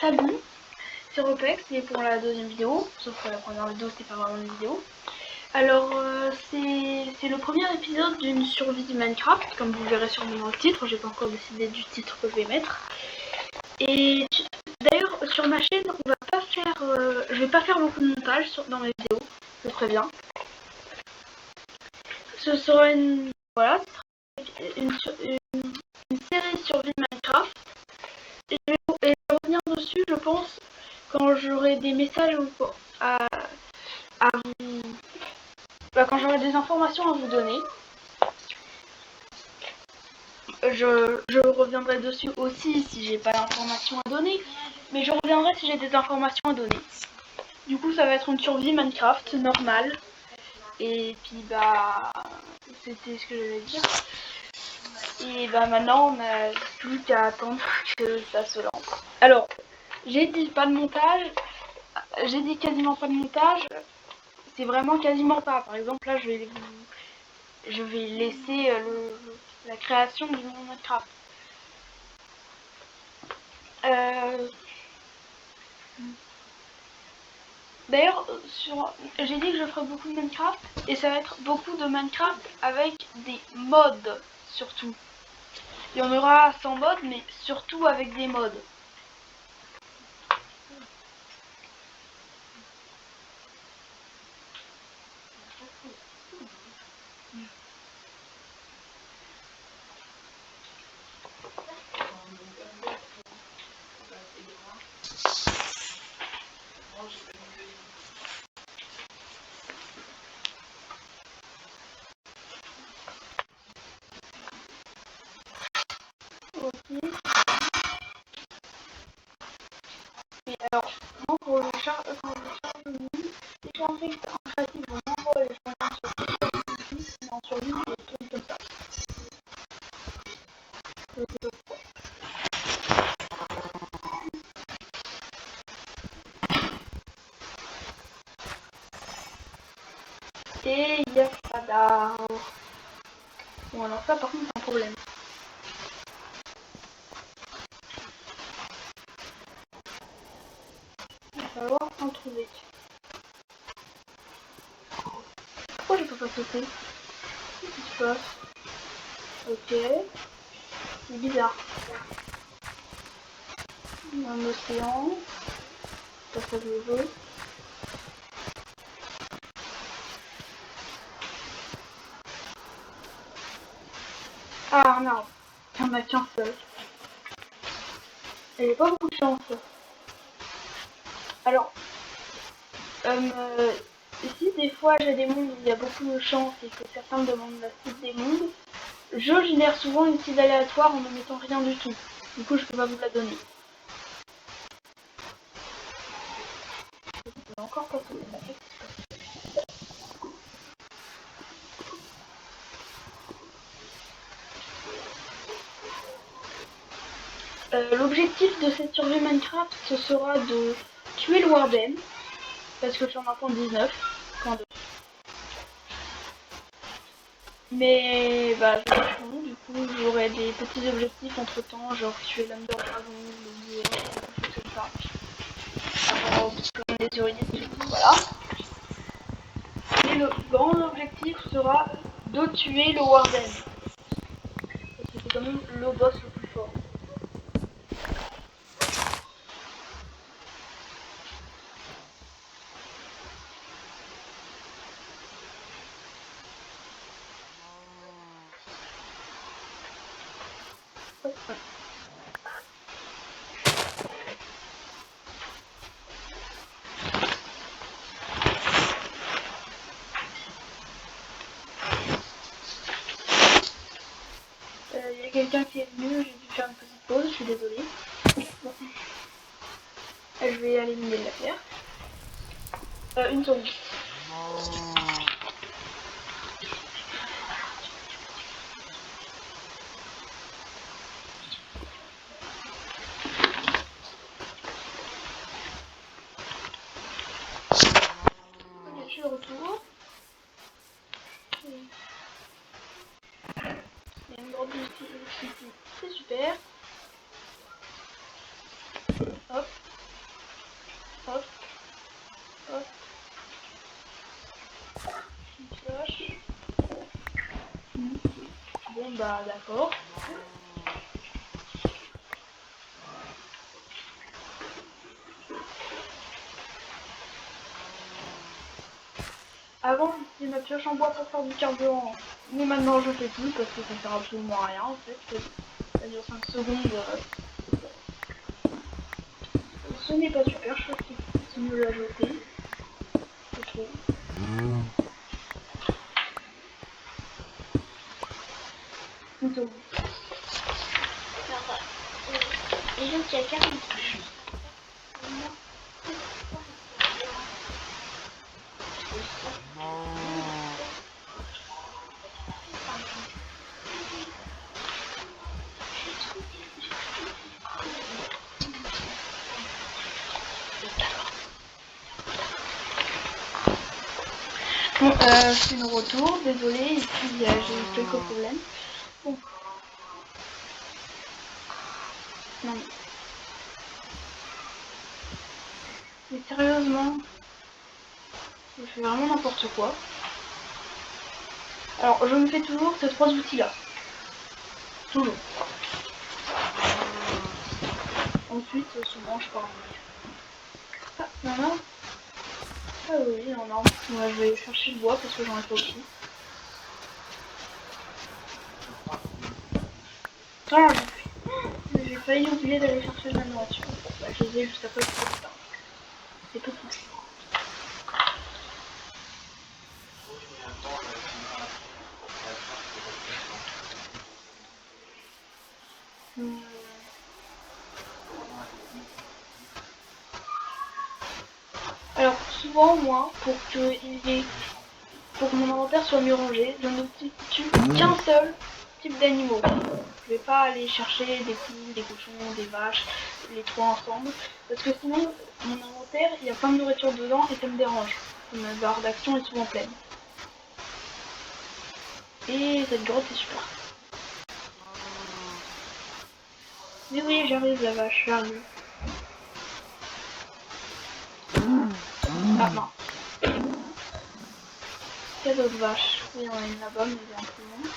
salut, c'est Repex et pour la deuxième vidéo, sauf que la première vidéo c'était pas vraiment une vidéo. Alors c'est le premier épisode d'une survie de Minecraft, comme vous verrez sûrement dans le titre, j'ai pas encore décidé du titre que je vais mettre. Et d'ailleurs sur ma chaîne on va pas faire, je vais pas faire beaucoup de montage dans mes vidéos, je préviens. Ce sera une série survie de Minecraft. Et je vais revenir dessus, je pense, quand j'aurai des messages à vous... quand j'aurai des informations à vous donner. Je reviendrai dessus aussi si j'ai pas d'informations à donner. Mais je reviendrai si j'ai des informations à donner. Du coup, ça va être une survie Minecraft normale. Et puis, c'était ce que je voulais dire. Et maintenant, on n'a plus qu'à attendre que ça se lance. Alors, j'ai dit pas de montage. J'ai dit quasiment pas de montage. C'est vraiment quasiment pas. Par exemple, là, je vais laisser la création du monde Minecraft. D'ailleurs, j'ai dit que je ferais beaucoup de Minecraft, et ça va être beaucoup de Minecraft avec des mods, surtout. Il y en aura sans mods, mais surtout avec des mods. Ok. Et alors, moi, pour le charge de mine, les chantiers en créatif, on envoie les chantiers sur en survie, des trucs comme ça. Et il n'y a pas d'arbre. Bon, alors ça, par contre, c'est un problème. Il va falloir en trouver. Pourquoi je peux pas sauter? Qu'est-ce qui se passe? Ok. C'est bizarre. Un océan. C'est pas ça que je veux. Ah non. Il n'y en a qu'un seul. Il n'y a pas beaucoup de chance. Alors, si des fois j'ai des mondes où il y a beaucoup de chance et que certains me demandent la suite des mondes, je génère souvent une seed aléatoire en ne mettant rien du tout. Du coup, je peux pas vous la donner. Je vais encore pas sauter. L'objectif de cette survie Minecraft, ce sera de tuer le Warden, parce que je suis en 19.2. Mais je m'en fous, du coup j'aurai des petits objectifs entre temps, genre tuer l'Under Dragon, le Lier, des choses comme ça. Avant comme des urides, voilà. Et le grand objectif sera de tuer le Warden. Parce que c'est quand même le boss le plus fort. Il y a quelqu'un qui est venu, j'ai dû faire une petite pause, je suis désolée. Bon. Je vais aller miner de la pierre. Une seconde. Ok, je suis de retour. Il y a une grande ici, c'est super. Hop. Bah d'accord. Avant j'utilisais ma pioche en bois pour faire du carburant, mais maintenant je fais plus parce que ça sert absolument à rien en fait. Ça dure 5 secondes. Ce n'est pas super, je trouve que c'est mieux la jeter. Je trouve. Plutôt. Et donc il y a 40 touches. Bon, je suis de retour, désolée, et puis j'ai eu quelques problèmes. Bon. Non mais sérieusement, je fais vraiment n'importe quoi. Alors, je me fais toujours ces 3 outils-là. Toujours. Ensuite, souvent, je pars. Ah, non. Ah oui, non. Moi, je vais chercher le bois parce que j'en ai pas aussi. Ah, j'ai failli oublier d'aller chercher de la nourriture. Bah, je les ai juste après pour ça. C'est pas tout. Alors, souvent, moi, pour que mon inventaire soit mieux rangé, je ne tue qu'un seul type d'animaux. Je vais pas aller chercher des poules, des cochons, des vaches, les 3 ensemble, parce que sinon, mon inventaire, il y a plein de nourriture dedans et ça me dérange. Ma barre d'action est souvent pleine. Et cette grotte est super. Mais oui, j'arrive la vache, j'arrive. Ah non. Il y a d'autres vaches. Oui, il y en a une là-bas, mais il y a un peu moins.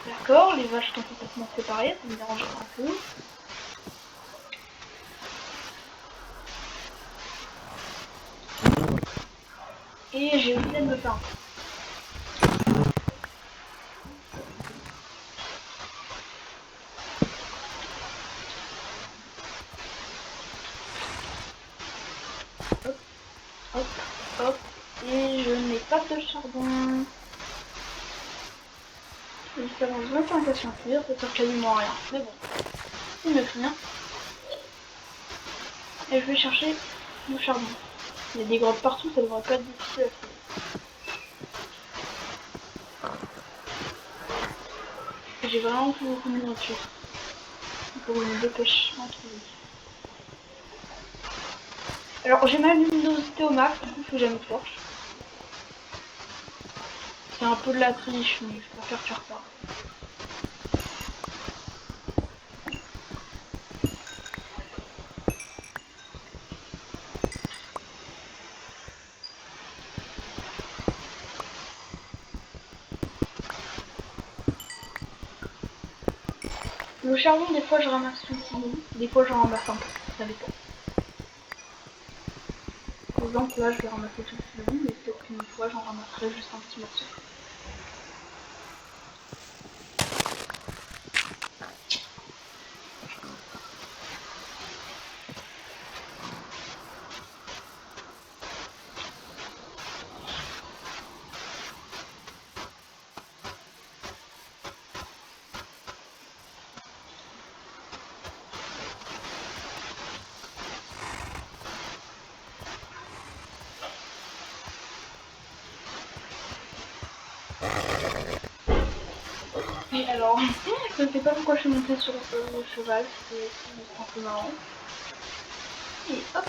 D'accord, les vaches sont complètement séparées, ça me dérange un peu. Et j'ai oublié de me faire un peu. Hop. Et je n'ai pas de charbon. Juste avant, je vais faire un cache cuir, ça sert quasiment à rien. Mais bon, il me fait bien. Et je vais chercher du charbon. Il y a des grottes partout, ça devrait pas être difficile à trouver. J'ai vraiment plus beaucoup de nourriture. Il faut que je me dépêche d'en trouver. Alors j'ai ma luminosité au max, du coup il faut que j'aille me torche. C'est un peu de la triche, mais je préfère faire ça. Le charbon, des fois je ramasse tout le filon, des fois j'en ramasse un peu, ça dépend. Par exemple là je vais ramasser tout le filon, mais peut-être qu'une fois j'en ramasserai juste un petit morceau. Et alors, je ne sais pas pourquoi je suis montée sur le cheval, c'est un peu marrant. Et hop,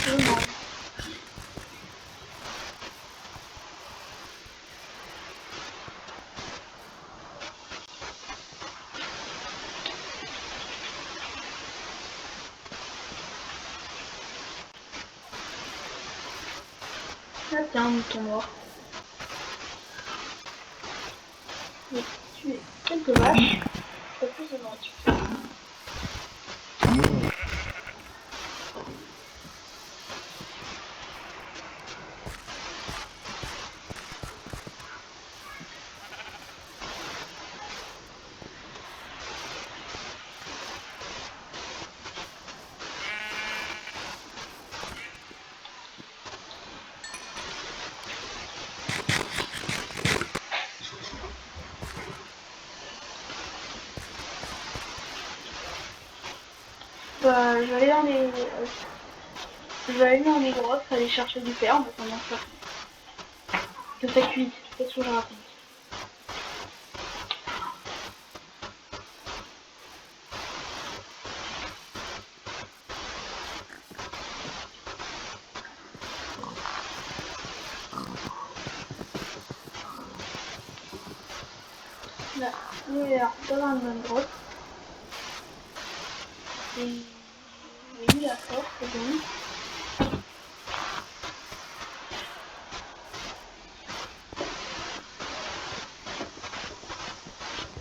je mange. Là, c'est un mouton noir. J'ai tué quelques vaches. Je fais plus de nourriture. Bah, je vais aller dans les grottes, aller chercher du fer, en attendant que ça cuise. C'est ce que je raconte. Là, il est pas dans la même grotte. Et oui, d'accord, c'est bon.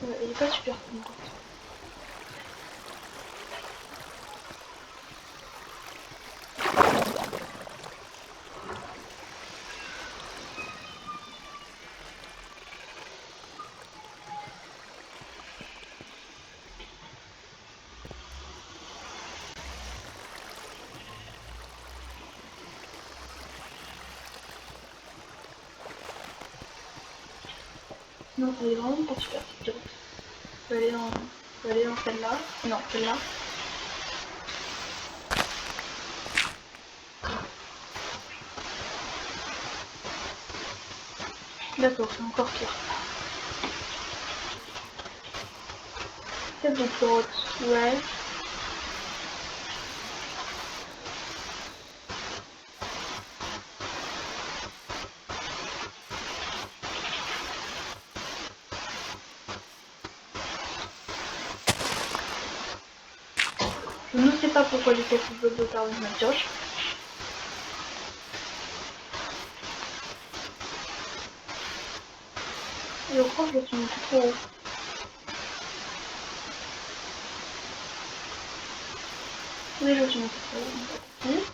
Il est pas super cool. Non, elle est vraiment pas super petite. Je vais aller dans celle-là. Non, celle-là. D'accord, c'est encore pire. Tête de grotte, ouais. Je ne sais pas pourquoi j'ai fait ce bloc de terre avec ma pioche. Je crois que je suis montée trop haut. Oui, je suis montée trop haut.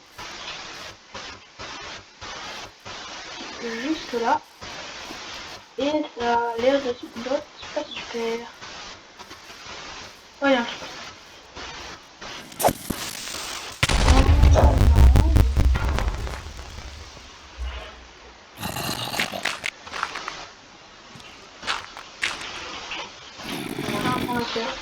Jusque là. Et ça a l'air d'être une grotte pas super. Oh, il y a un truc. On va faire.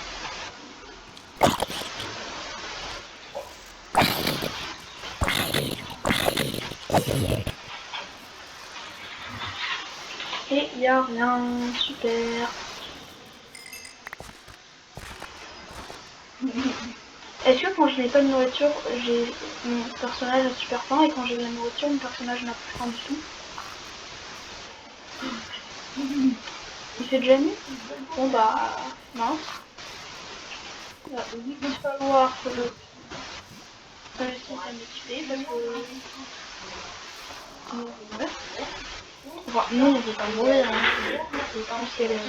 Et il n'y a rien, super. Est-ce que quand je n'ai pas de nourriture, mon personnage a super faim et quand j'ai de la nourriture, mon personnage n'a plus faim du tout? Il fait déjà nuit? Bon bah, mince. Il va falloir que je réussisse à m'équiper parce que... Enfin, non, on ne veut pas mourir, hein. C'est pas ce qu'elle est.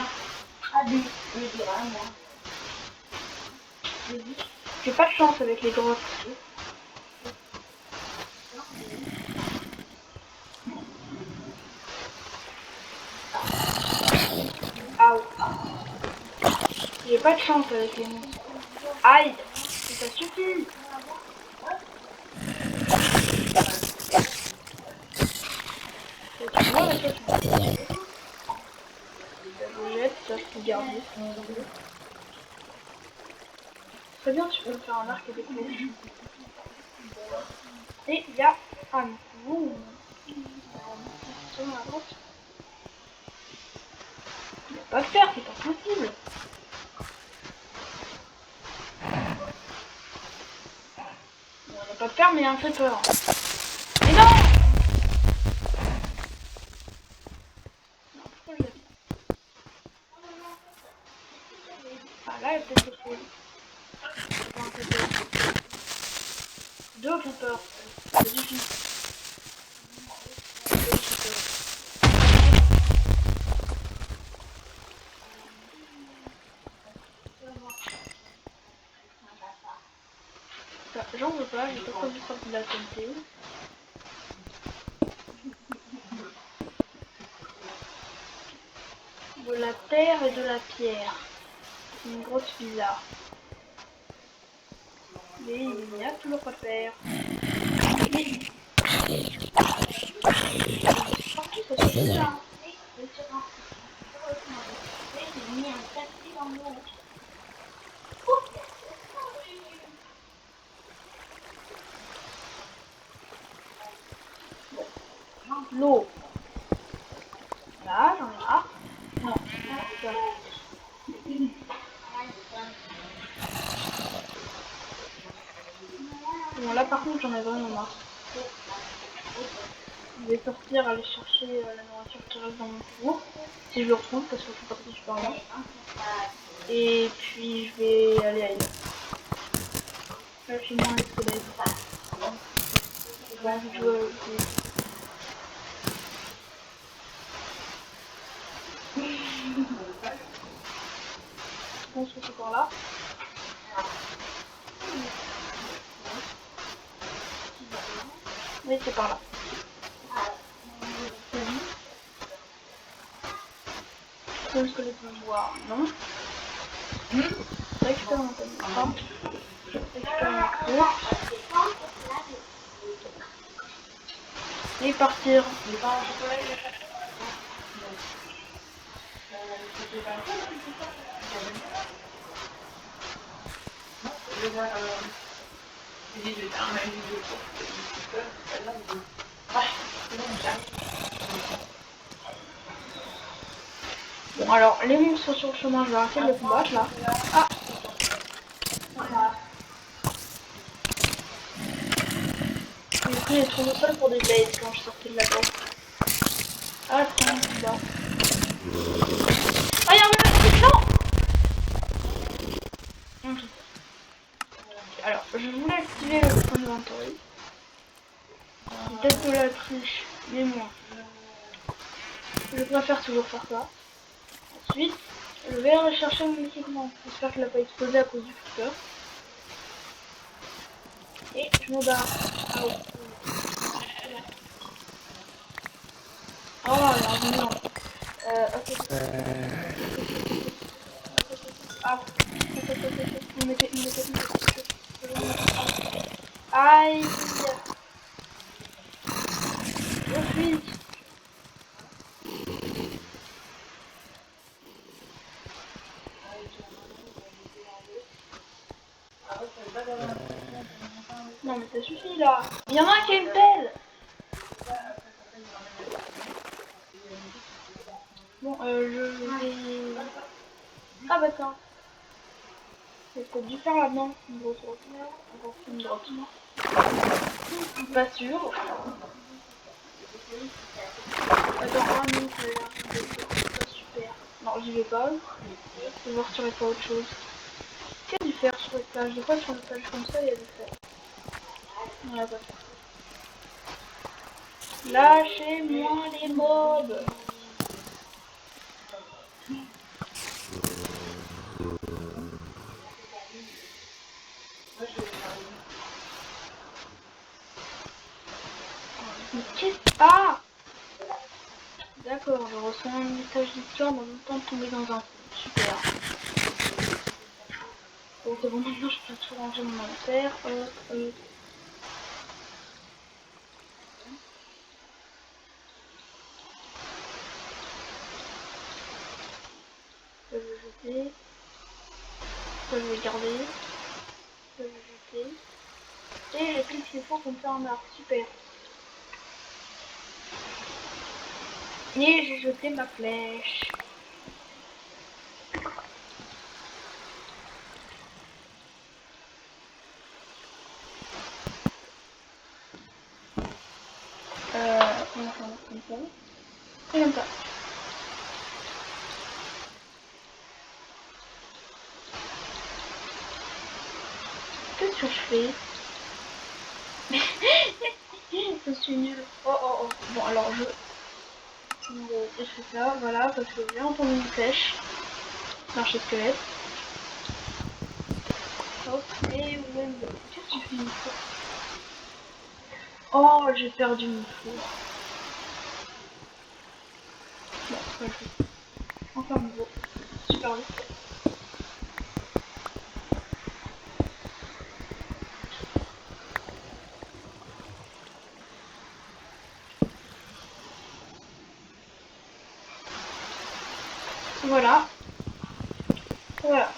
J'ai pas de chance avec les grottes. Aouh. J'ai pas de chance avec les monstres. Aïe, ça suffit. C'est moi la question. Je jette, ça se garde. Très bien, tu peux me faire un arc et des flèches. Et il y a un boum. Sur la grotte. Il n'y a pas de fer, c'est pas possible. Il n'y a pas de fer, mais il y a un creeper. Mais non! Non, pourquoi je l'ai fait? Ah là, il y a peut-être quelque chose. Pas un creeper. Deux creepers. Ça suffit. pas, j'ai pas prévu de sortir de la TNT. De la terre et de la pierre. C'est une grotte bizarre. Mais il n'y a toujours pas de terre. Mais... Partout ça se fait là. J'ai mis un taxi dans l'eau. L'eau. Là, j'en ai marre. Non, ça. Bon, là par contre, j'en ai vraiment marre. Je vais sortir, aller chercher la nourriture qui reste dans mon four. Si je le retrouve, parce que je suis partie super loin. Et puis, je vais aller ailleurs. Là, je suis moins les squelettes. J'ai envie de jouer aussi. Je pense que c'est par là. Oui, c'est par là. Le squelette va me voir, non. Récupère mon téléphone. Récupère mon cours. Et partir. Bon alors, les monstres sur le chemin, je vais arrêter de les combattre là. Ah, j'ai pris les tournesols pour des blades quand je sortais de la porte. Ah, tiens, là. Ah, il y a un truc là. Ok. Alors, je voulais activer le point d'inventory. Peut-être de la triche, mais moi, je préfère toujours faire ça. Ensuite, je vais rechercher mon équipement. J'espère qu'il n'a pas explosé à cause du flipper. Et je me barre. Ah ouais. Oh, alors, non. Ok. Ah. Il m'était. Aïe. Je fuis. Non mais ça suffit là. Il y en a un qui a une pelle. Bon, je vais... Ah bah tiens. C'est peut-être dû faire là-dedans. Une grosse grotte. Encore une grotte. Pas sûr. Attends, ah non, ça a l'air pas super. Non, j'y vais pas. Je vais voir si il n'y aurait pas autre chose. Qu'il y a du fer sur les plages. Des fois sur les plages comme ça, il y a du fer. Non, il n'y a pas de fer. Lâchez-moi les mobs. Mais qu'est-ce... Ah! D'accord, je reçois un message d'histoire en même temps de tomber dans un... Super. Bon, c'est bon, maintenant je peux tout ranger mon inventaire. Ça, je vais jeter. Ça, je vais garder. Ça, je vais jeter. Et j'ai pris ce qu'il faut pour me faire un arc. Super. Et j'ai jeté ma flèche. On va faire comme ça. Et comme ça. Qu'est-ce que je fais? Je suis nulle. Oh oh oh. Bon alors je fais ça, voilà, parce que j'ai entendu une flèche. Marché squelette. Hop, et qu'est-ce que tu fais une fois? Oh, j'ai perdu mon four. Bon, c'est pas grave. Enfin, nouveau. Super vite. Voilà. Voilà.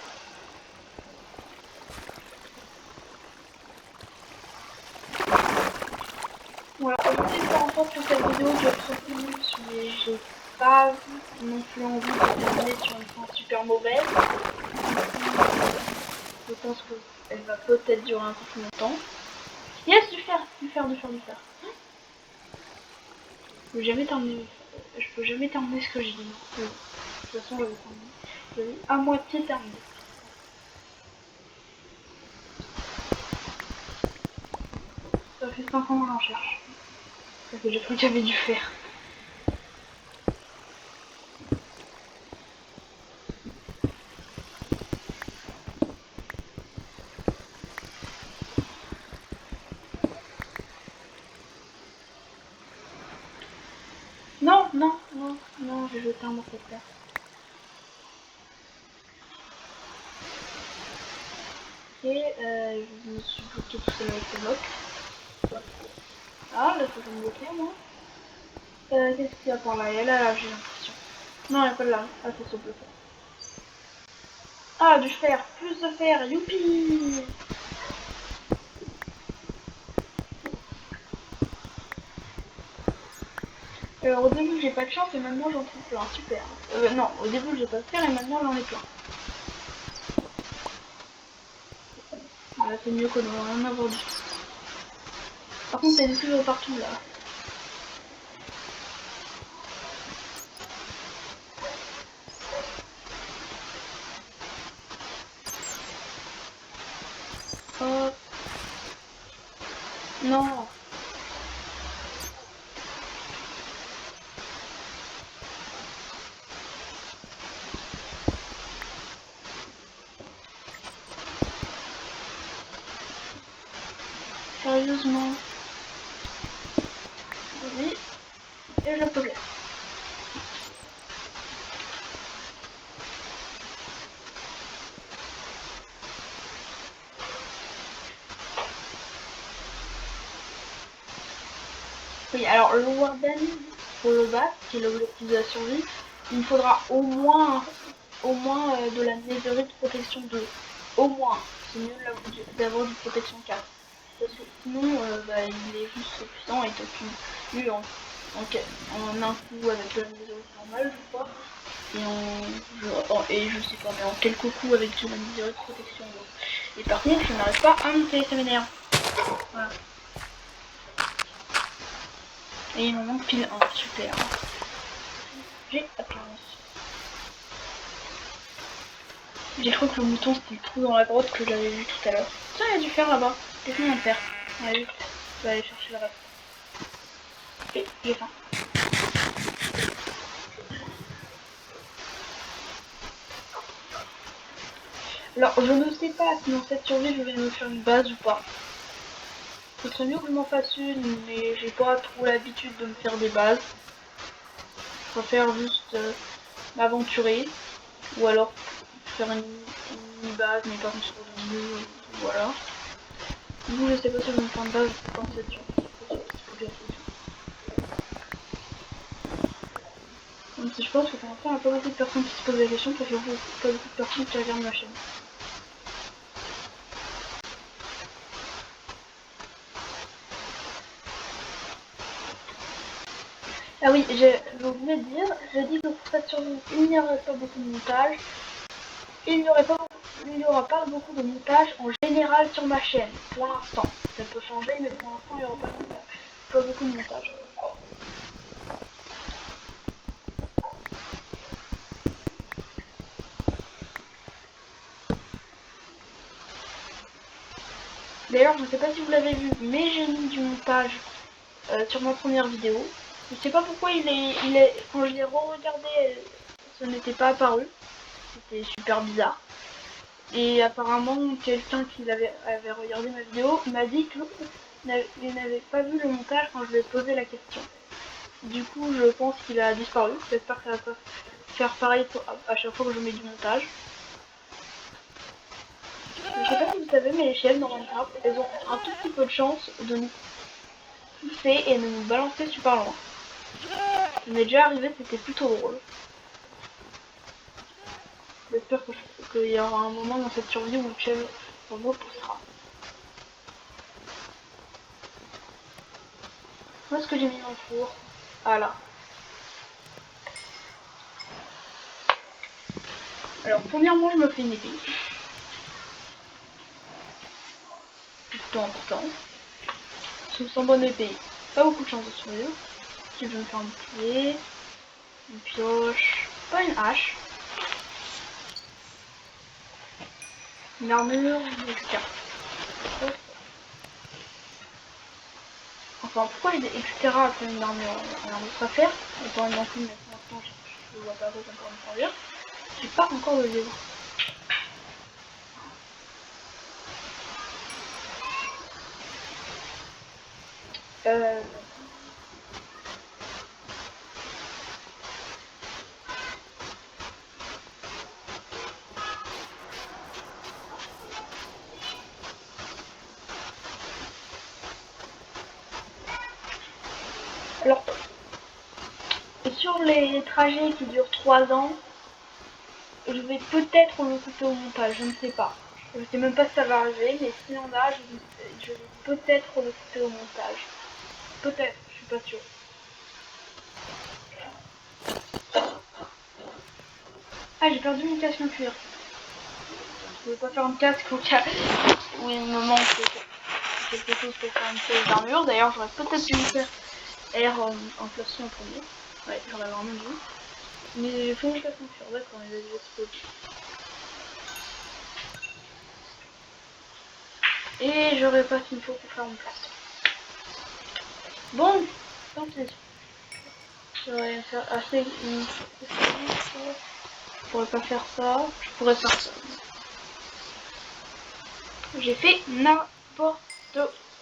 Voilà, je vais faire en sorte que cette vidéo dure 30 minutes, mais j'ai pas non plus envie de terminer sur une fin super mauvaise. Je pense qu'elle va peut-être durer un peu plus longtemps. Yes, du fer, du fer, du fer, du fer. Je peux jamais terminer, je peux jamais terminer ce que je dis. De toute façon, je vais terminer. Je vais à moitié terminer. Ça fait 5 ans que j'en cherche. Parce que j'ai cru qu'il y avait du fer. Non, non, non, non, j'ai jeté un morceau de fer. Et je me suis bloqué tout seul avec ce bloc. Ah, là, faut que je me bloquer, moi. Qu'est-ce qu'il y a par là? Il y a là, j'ai l'impression. Non, il n'y a pas de là. Ah, c'est ce bloc. Ah, du fer, plus de fer, youpi! Alors au début j'ai pas de chance et maintenant j'en trouve plein, super. Non, au début j'ai pas de fer et maintenant j'en ai plein. C'est mieux que de rien avoir du tout. Par contre, il y a des trucs partout là. Oh, non. Sérieusement. Oui. Et je peux le. Oui, alors le Warden, pour le battre, qui est l'objectif de la survie, il faudra au moins de la netherite protection 2. Au moins. C'est mieux d'avoir du protection 4. Parce que sinon, il est juste puissant et t'as eu en un coup avec la netherite normale, je crois. Et je sais pas, mais en quelques coups avec de la netherite protection 2. Et par contre, je n'arrive pas à monter, ça m'énerve. Voilà. Et il m'en manque pile 1, super. J'ai attendu. J'ai cru que le mouton c'était le trou dans la grotte que j'avais vu tout à l'heure. Tiens, il y a du fer là-bas. Laisse-moi le faire. Allez, vite. Je vais aller chercher le reste. Ok, j'ai faim. Alors, je ne sais pas si dans cette survie je vais me faire une base ou pas. Ce serait mieux que je m'en fasse une, mais j'ai pas trop l'habitude de me faire des bases. Je préfère juste m'aventurer. Ou alors faire une base, mais pas sur le milieu. Voilà. Du coup, je sais pas si je vais me faire une base dans cette survie. Même si je pense que pour l'instant, il n'y a pas beaucoup de personnes qui se posent la question parce qu'il n'y a pas beaucoup de personnes qui regardent ma chaîne. Ah oui, je voulais dire, j'ai dit que pour cette survie, il n'y aurait pas beaucoup de montage. Il n'y aura pas beaucoup de montage en général sur ma chaîne, pour l'instant. Ça peut changer, mais pour l'instant, il n'y aura pas beaucoup de montage. D'ailleurs, je ne sais pas si vous l'avez vu, mais j'ai mis du montage sur ma première vidéo. Je ne sais pas pourquoi quand je l'ai re-regardé, ce n'était pas apparu. C'était super bizarre. Et apparemment, quelqu'un qui avait regardé ma vidéo m'a dit que il n'avait pas vu le montage quand je lui ai posé la question. Du coup, je pense qu'il a disparu. J'espère que ça va pas faire pareil à chaque fois que je mets du montage. Je sais pas si vous savez, mais les chefs dans Minecraft, elles ont un tout petit peu de chance de nous pousser et de nous balancer super loin. Ça m'est déjà arrivé, c'était plutôt drôle. J'espère qu'il y aura un moment dans cette survie où le chef me repoussera. Où est-ce que j'ai mis mon four? Ah là. Alors, premièrement, je me fais une épée. Pourtant. Sans bonne épée, pas beaucoup de chance de survivre. Si je vais me faire un bouclier, une pioche, pas une hache, une armure, etc. Enfin, pourquoi j'ai des etc. après une armure? Une armure à faire, étant une enclume, mais pour l'instant je ne vois pas quoi encore me servir. J'ai pas encore le livre. Alors, sur les trajets qui durent 3 ans, je vais peut-être le couper au montage, je ne sais pas. Je ne sais même pas si ça va arriver, mais s'il y en a, je vais peut-être le couper au montage. Peut-être, je suis pas sûre. Ah, j'ai perdu mon casque en cuir. Je ne vais pas faire un casque au cas où il me manque quelque chose pour faire une pièce d'armure. D'ailleurs, j'aurais peut-être dû faire air en plastique en premier. Ouais, j'en avais vraiment dû. Mais j'ai fait mon casque en cuir, d'accord, il a déjà explosé. Et j'aurais pas ce qu'il faut pour faire mon plastique. Bon, tant pis. J'aurais faire assez une... Je pourrais pas faire ça. Je pourrais faire ça. J'ai fait n'importe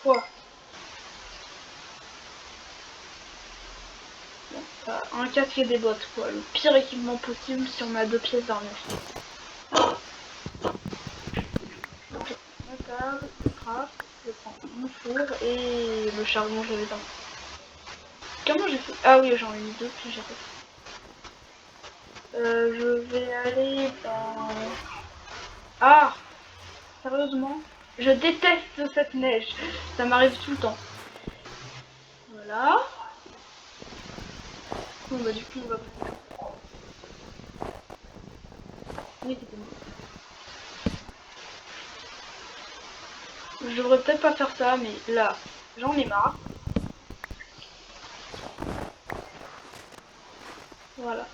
quoi. Bon, un casque et des bottes, quoi. Le pire équipement possible si on a 2 pièces d'armure. Ma table, le craft, je prends mon four et le charbon, j'avais dans. Comment j'ai fait? Ah oui, j'en ai mis 2, puis j'ai fait. Je vais aller dans... Ah! Sérieusement? Je déteste cette neige. Ça m'arrive tout le temps. Voilà. Bon bah du coup on va... Oui, c'était bon. Je devrais peut-être pas faire ça, mais là, j'en ai marre. Voilà.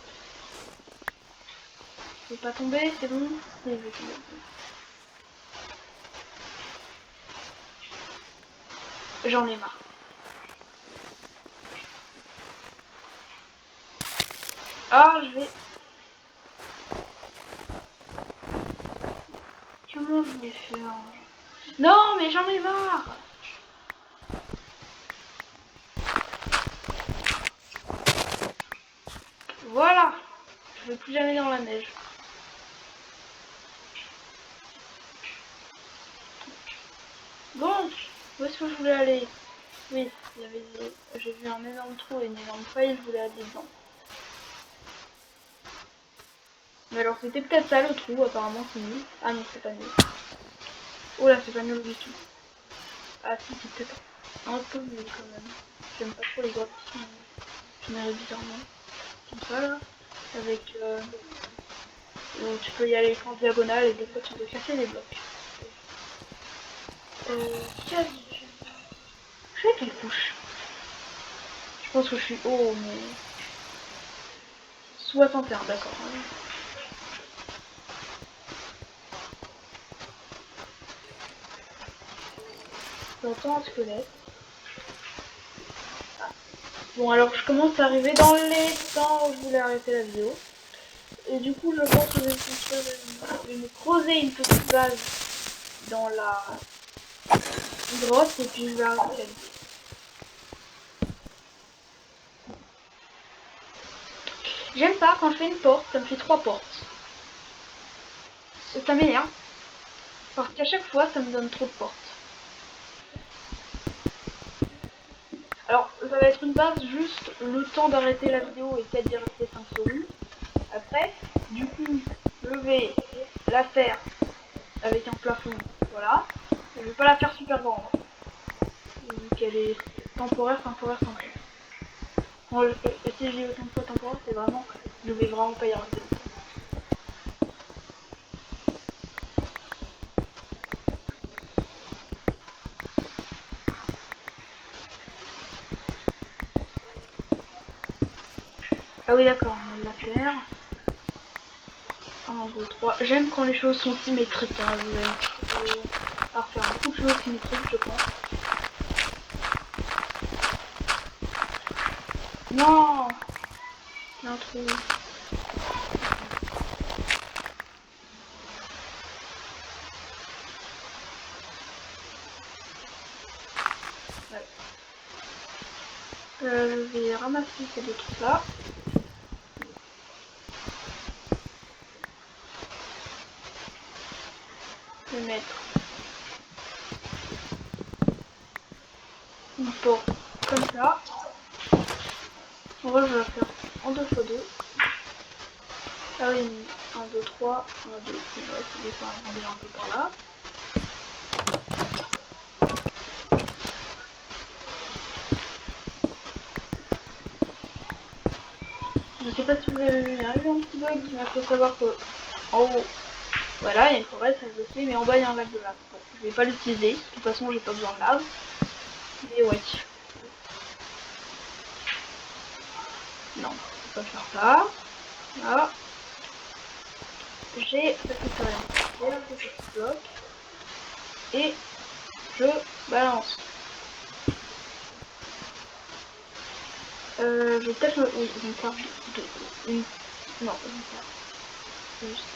Je vais pas tomber, c'est bon? Je vais tomber. J'en ai marre. Ah, je vais... Comment je vais faire? Non, mais j'en ai marre! Voilà! Je vais plus jamais dans la neige. Bon, où est-ce que je voulais aller? Oui, il y avait j'ai vu un énorme trou et une énorme faille, je voulais aller dedans. Mais alors c'était peut-être ça le trou, apparemment c'est nul. Ah non, c'est pas nul. Oh là, c'est pas nul du tout. Ah si, c'est peut-être un peu nul quand même. J'aime pas trop les graphismes générés bizarrement. Comme ça là, avec où tu peux y aller en diagonale et des fois tu peux casser les blocs. Je fais quelle couche? Je pense que je suis haut, mais 61, d'accord. J'entends un squelette. Ah. Bon, alors je commence à arriver dans les temps où je voulais arrêter la vidéo. Et du coup, je pense que je vais me creuser une petite base dans la une grosse et puis je vais arrêter la vidéo. J'aime pas quand je fais une porte, ça me fait 3 portes. Ça m'énerve. Parce qu'à chaque fois, ça me donne trop de portes. Alors, ça va être une base juste le temps d'arrêter la vidéo et peut-être d'y rester 5 secondes. Après, du coup, je vais la faire avec un plafond, voilà. Je vais pas la faire super grande. Vu qu'elle est temporaire. Bon, si je dis autant de fois temporaire, c'est vraiment, je vais vraiment pas y arriver. Ah oui d'accord, on va la faire. 1, 2, 3. J'aime quand les choses sont symétriques, hein, vous allez refaire beaucoup de choses symétriques, je pense. Non, il y a un trou. Ouais. Je vais ramasser ces deux trucs là. Je vais mettre une porte comme ça. En vrai, je vais la faire en 2x2. Ah oui, 1, 2, 3, 1, 2, c'est vrai, c'est des fois un peu par là. Je sais pas si vous avez vu, il y a eu un petit bug qui m'a fait savoir que en haut, voilà, il y a une forêt, ça je le sais, mais en bas il y a un lac de lave. Bon, je vais pas l'utiliser, de toute façon j'ai pas besoin de lave. Mais ouais. Non, je vais pas faire ça. Là. J'ai un petit bloc. Et je balance. Je vais peut-être me... Oui, je vais me faire une... Non, je vais me faire juste...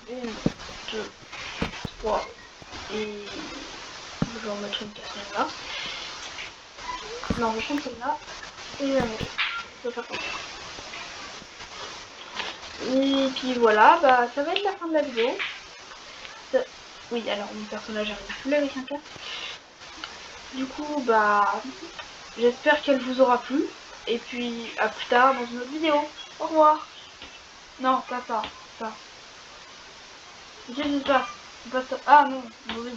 Une, deux, trois, et... Je vais en mettre une casse là. Non, je vais prendre celle-là, et je vais la mettre. Je vais faire comme ça. Et puis voilà, bah ça va être la fin de la vidéo. Oui, alors mon personnage arrive plus avec un casque. Du coup, bah... J'espère qu'elle vous aura plu. Et puis, à plus tard dans une autre vidéo. Au revoir. Non, pas ça. Ça. Qu'est-ce qui se passe? C'est pas ça. Ah non, mauvais.